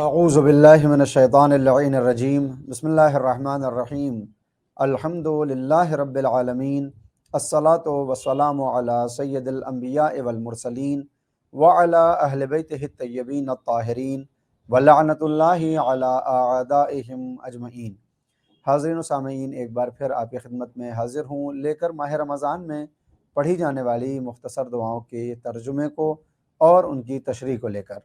اعوذ باللہ من الشیطان اللعین الرجیم بسم اللہ الرحمن الرحیم الحمد للہ رب العالمین الصلاۃ والسلام علی سید الانبیاء والمرسلین وعلی اہل بیتہ الطیبین الطاہرین ولعنۃ اللہ علی اعدائہم اجمعین۔ حاضرین و سامعین، ایک بار پھر آپ کی خدمت میں حاضر ہوں لے کر ماہ رمضان میں پڑھی جانے والی مختصر دعاؤں کے ترجمے کو اور ان کی تشریح کو لے کر۔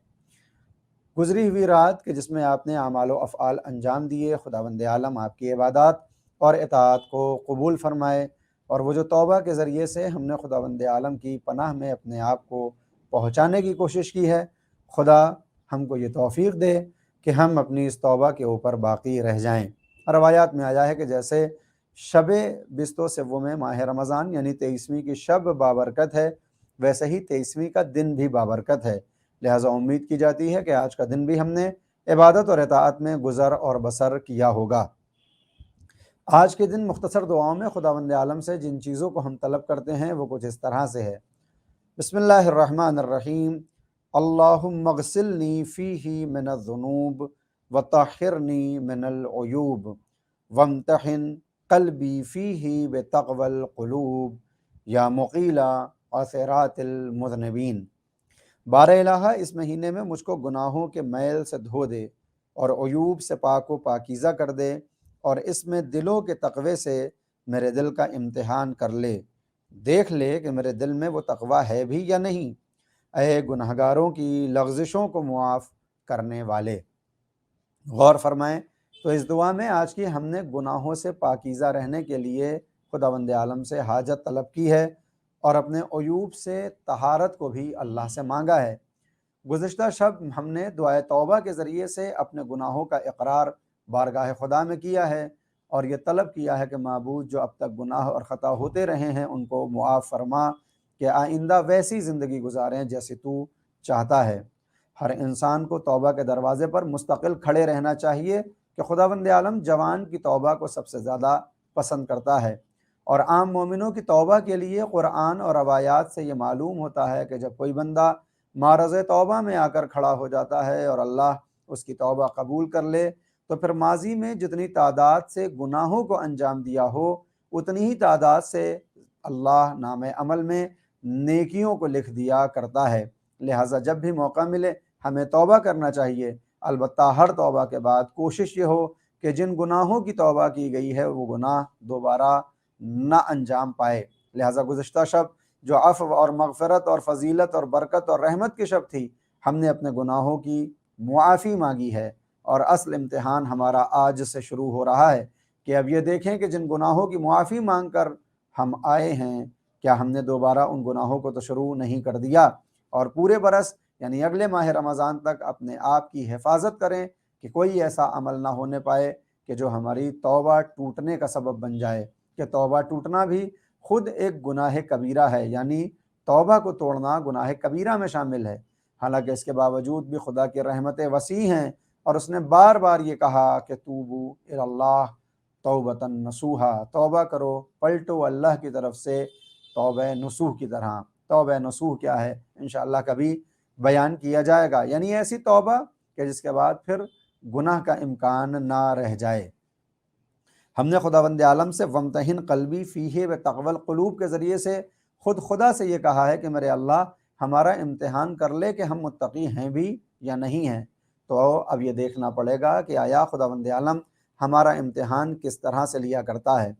گزری ہوئی رات کہ جس میں آپ نے اعمال و افعال انجام دیے، خداوند عالم آپ کی عبادات اور اطاعت کو قبول فرمائے، اور وہ جو توبہ کے ذریعے سے ہم نے خداوند عالم کی پناہ میں اپنے آپ کو پہنچانے کی کوشش کی ہے، خدا ہم کو یہ توفیق دے کہ ہم اپنی اس توبہ کے اوپر باقی رہ جائیں۔ روایات میں آیا ہے کہ جیسے شب بیست و سوم ماہ رمضان یعنی 23ویں کی شب بابرکت ہے، ویسے ہی 23ویں کا دن بھی بابرکت ہے، لہٰذا امید کی جاتی ہے کہ آج کا دن بھی ہم نے عبادت اور اطاعت میں گزر اور بسر کیا ہوگا۔ آج کے دن مختصر دعاؤں میں خداوند عالم سے جن چیزوں کو ہم طلب کرتے ہیں وہ کچھ اس طرح سے ہے۔ بسم اللہ الرحمن الرحیم، اللہم اغسلنی فیہ من الذنوب وطہرنی من العیوب وامتحن قلبی فیہ بتقوی القلوب یا مقیل عثرات المذنبین۔ بار الہ اس مہینے میں مجھ کو گناہوں کے میل سے دھو دے اور عیوب سے پاک و پاکیزہ کر دے، اور اس میں دلوں کے تقوی سے میرے دل کا امتحان کر لے، دیکھ لے کہ میرے دل میں وہ تقوی ہے بھی یا نہیں، اے گنہگاروں کی لغزشوں کو معاف کرنے والے۔ غور فرمائیں تو اس دعا میں آج کی ہم نے گناہوں سے پاکیزہ رہنے کے لیے خداوند عالم سے حاجت طلب کی ہے اور اپنے عیوب سے طہارت کو بھی اللہ سے مانگا ہے۔ گزشتہ شب ہم نے دعائے توبہ کے ذریعے سے اپنے گناہوں کا اقرار بارگاہ خدا میں کیا ہے اور یہ طلب کیا ہے کہ معبود جو اب تک گناہ اور خطا ہوتے رہے ہیں ان کو معاف فرما کہ آئندہ ویسی زندگی گزاریں جیسی تو چاہتا ہے۔ ہر انسان کو توبہ کے دروازے پر مستقل کھڑے رہنا چاہیے کہ خداوند عالم جوان کی توبہ کو سب سے زیادہ پسند کرتا ہے، اور عام مومنوں کی توبہ کے لیے قرآن اور روایات سے یہ معلوم ہوتا ہے کہ جب کوئی بندہ معرض توبہ میں آ کر کھڑا ہو جاتا ہے اور اللہ اس کی توبہ قبول کر لے تو پھر ماضی میں جتنی تعداد سے گناہوں کو انجام دیا ہو اتنی ہی تعداد سے اللہ نام عمل میں نیکیوں کو لکھ دیا کرتا ہے۔ لہٰذا جب بھی موقع ملے ہمیں توبہ کرنا چاہیے، البتہ ہر توبہ کے بعد کوشش یہ ہو کہ جن گناہوں کی توبہ کی گئی ہے وہ گناہ دوبارہ نہ انجام پائے۔ لہٰذا گزشتہ شب جو عفو اور مغفرت اور فضیلت اور برکت اور رحمت کی شب تھی، ہم نے اپنے گناہوں کی معافی مانگی ہے، اور اصل امتحان ہمارا آج سے شروع ہو رہا ہے کہ اب یہ دیکھیں کہ جن گناہوں کی معافی مانگ کر ہم آئے ہیں کیا ہم نے دوبارہ ان گناہوں کو تو شروع نہیں کر دیا، اور پورے برس یعنی اگلے ماہ رمضان تک اپنے آپ کی حفاظت کریں کہ کوئی ایسا عمل نہ ہونے پائے کہ جو ہماری توبہ ٹوٹنے کا سبب بن جائے، کہ توبہ ٹوٹنا بھی خود ایک گناہ کبیرہ ہے، یعنی توبہ کو توڑنا گناہ کبیرہ میں شامل ہے۔ حالانکہ اس کے باوجود بھی خدا کی رحمتیں وسیع ہیں، اور اس نے بار بار یہ کہا کہ توبو الی اللہ توبۃ نصوحا، توبہ کرو، پلٹو اللہ کی طرف سے توبہ نصوح کی طرح۔ توبہ نصوح کیا ہے انشاءاللہ کبھی بیان کیا جائے گا، یعنی ایسی توبہ کہ جس کے بعد پھر گناہ کا امکان نہ رہ جائے۔ ہم نے خداوند عالم سے وامتحن قلبی فیہ بتقوی القلوب کے ذریعے سے خدا سے یہ کہا ہے کہ میرے اللہ ہمارا امتحان کر لے کہ ہم متقی ہیں بھی یا نہیں ہیں۔ تو اب یہ دیکھنا پڑے گا کہ آیا خداوند عالم ہمارا امتحان کس طرح سے لیا کرتا ہے۔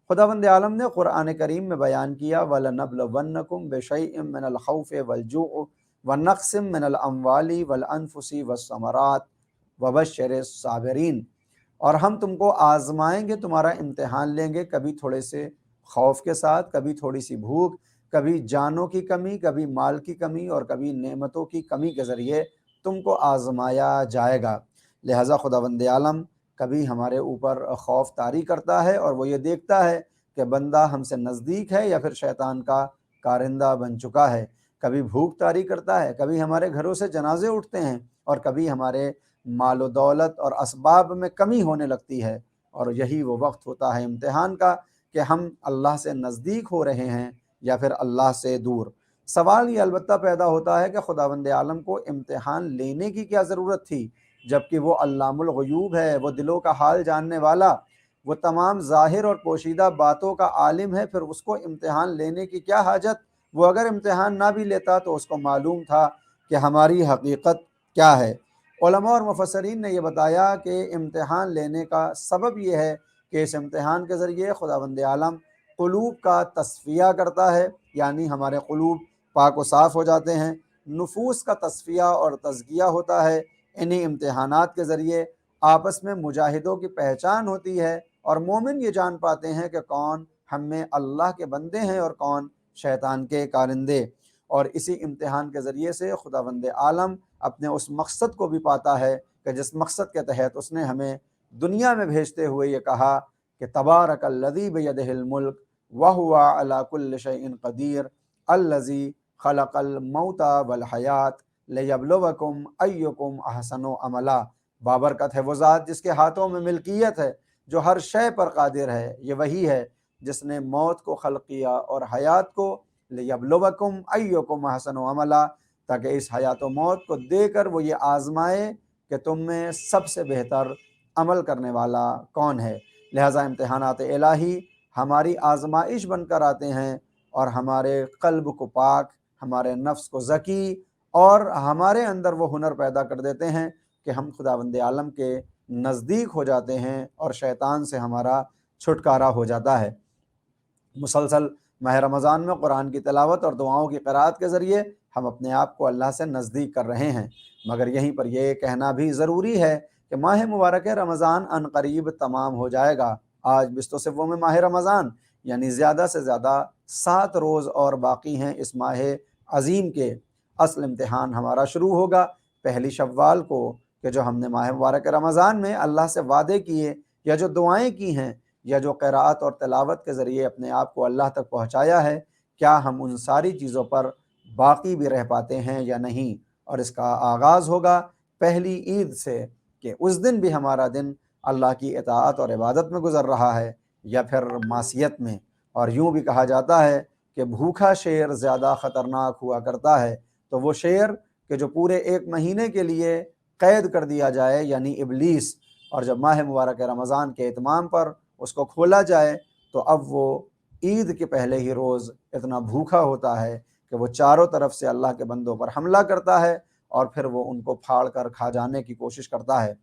خداوند عالم نے قرآن کریم میں بیان کیا وَلَنَبْلُوَنَّكُمْ بِشَيْءٍ مِّنَ الْخَوْفِ وَالْجُوعِ وَنَقْصٍ مِّنَ الْأَمْوَالِ وَالْأَنفُسِ وَالثَّمَرَاتِ وَبَشِّرِ الصَّابِرِينَ، اور ہم تم کو آزمائیں گے، تمہارا امتحان لیں گے، کبھی تھوڑے سے خوف کے ساتھ، کبھی تھوڑی سی بھوک، کبھی جانوں کی کمی، کبھی مال کی کمی، اور کبھی نعمتوں کی کمی کے ذریعے تم کو آزمایا جائے گا۔ لہٰذا خداوند عالم کبھی ہمارے اوپر خوف طاری کرتا ہے اور وہ یہ دیکھتا ہے کہ بندہ ہم سے نزدیک ہے یا پھر شیطان کا کارندہ بن چکا ہے۔ کبھی بھوک طاری کرتا ہے، کبھی ہمارے گھروں سے جنازے اٹھتے ہیں، اور کبھی ہمارے مال و دولت اور اسباب میں کمی ہونے لگتی ہے، اور یہی وہ وقت ہوتا ہے امتحان کا کہ ہم اللہ سے نزدیک ہو رہے ہیں یا پھر اللہ سے دور۔ سوال یہ البتہ پیدا ہوتا ہے کہ خداوند عالم کو امتحان لینے کی کیا ضرورت تھی؟ جبکہ وہ علام الغیوب ہے، وہ دلوں کا حال جاننے والا، وہ تمام ظاہر اور پوشیدہ باتوں کا عالم ہے، پھر اس کو امتحان لینے کی کیا حاجت؟ وہ اگر امتحان نہ بھی لیتا تو اس کو معلوم تھا کہ ہماری حقیقت کیا ہے۔ علماء اور مفسرین نے یہ بتایا کہ امتحان لینے کا سبب یہ ہے کہ اس امتحان کے ذریعے خداوند عالم قلوب کا تصفیہ کرتا ہے، یعنی ہمارے قلوب پاک و صاف ہو جاتے ہیں، نفوس کا تصفیہ اور تزکیہ ہوتا ہے۔ انہی امتحانات کے ذریعے آپس میں مجاہدوں کی پہچان ہوتی ہے اور مومن یہ جان پاتے ہیں کہ کون ہم میں اللہ کے بندے ہیں اور کون شیطان کے کارندے۔ اور اسی امتحان کے ذریعے سے خداوند عالم اپنے اس مقصد کو بھی پاتا ہے کہ جس مقصد کے تحت اس نے ہمیں دنیا میں بھیجتے ہوئے یہ کہا کہ تبارک الذی بیدہ الملک وہو علی کل شیء قدیر الذی خلق الموت والحیات لیبلوکم ایکم احسن عملا۔ بابرکت ہے وہ ذات جس کے ہاتھوں میں ملکیت ہے، جو ہر شے پر قادر ہے۔ یہ وہی ہے جس نے موت کو خلق کیا اور حیات کو، لیبلوکم ایکم احسن عملا، تاکہ اس حیات و موت کو دے کر وہ یہ آزمائے کہ تم میں سب سے بہتر عمل کرنے والا کون ہے۔ لہٰذا امتحانات الہی ہماری آزمائش بن کر آتے ہیں اور ہمارے قلب کو پاک، ہمارے نفس کو زکی اور ہمارے اندر وہ ہنر پیدا کر دیتے ہیں کہ ہم خداوند عالم کے نزدیک ہو جاتے ہیں اور شیطان سے ہمارا چھٹکارا ہو جاتا ہے۔ مسلسل ماہ رمضان میں قرآن کی تلاوت اور دعاؤں کی قرأت کے ذریعے ہم اپنے آپ کو اللہ سے نزدیک کر رہے ہیں، مگر یہیں پر یہ کہنا بھی ضروری ہے کہ ماہ مبارک رمضان عن قریب تمام ہو جائے گا۔ آج 20 میں ماہ رمضان، یعنی زیادہ سے زیادہ 7 روز اور باقی ہیں اس ماہ عظیم کے۔ اصل امتحان ہمارا شروع ہوگا پہلی شوال کو، کہ جو ہم نے ماہ مبارک رمضان میں اللہ سے وعدے کیے یا جو دعائیں کی ہیں یا جو قرأت اور تلاوت کے ذریعے اپنے آپ کو اللہ تک پہنچایا ہے، کیا ہم ان ساری چیزوں پر باقی بھی رہ پاتے ہیں یا نہیں۔ اور اس کا آغاز ہوگا پہلی عید سے، کہ اس دن بھی ہمارا دن اللہ کی اطاعت اور عبادت میں گزر رہا ہے یا پھر معصیت میں۔ اور یوں بھی کہا جاتا ہے کہ بھوکا شیر زیادہ خطرناک ہوا کرتا ہے، تو وہ شیر کہ جو پورے 1 مہینے کے لیے قید کر دیا جائے، یعنی ابلیس، اور جب ماہ مبارک رمضان کے اتمام پر اس کو کھولا جائے تو اب وہ عید کے پہلے ہی روز اتنا بھوکا ہوتا ہے کہ وہ چاروں طرف سے اللہ کے بندوں پر حملہ کرتا ہے اور پھر وہ ان کو پھاڑ کر کھا جانے کی کوشش کرتا ہے۔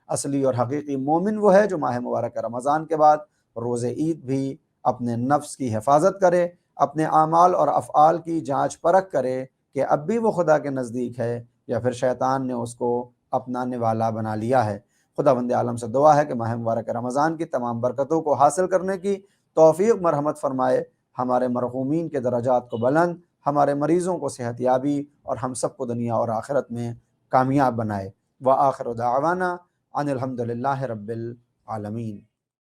اصلی اور حقیقی مومن وہ ہے جو ماہ مبارک رمضان کے بعد روز عید بھی اپنے نفس کی حفاظت کرے، اپنے اعمال اور افعال کی جانچ پرکھ کرے کہ اب بھی وہ خدا کے نزدیک ہے یا پھر شیطان نے اس کو اپنانے والا بنا لیا ہے۔ خداوند عالم سے دعا ہے کہ ماہ مبارک رمضان کی تمام برکتوں کو حاصل کرنے کی توفیق مرحمت فرمائے، ہمارے مرحومین کے درجات کو بلند، ہمارے مریضوں کو صحت یابی اور ہم سب کو دنیا اور آخرت میں کامیاب بنائے۔ وآخر دعوانا ان الحمد للہ رب العالمین۔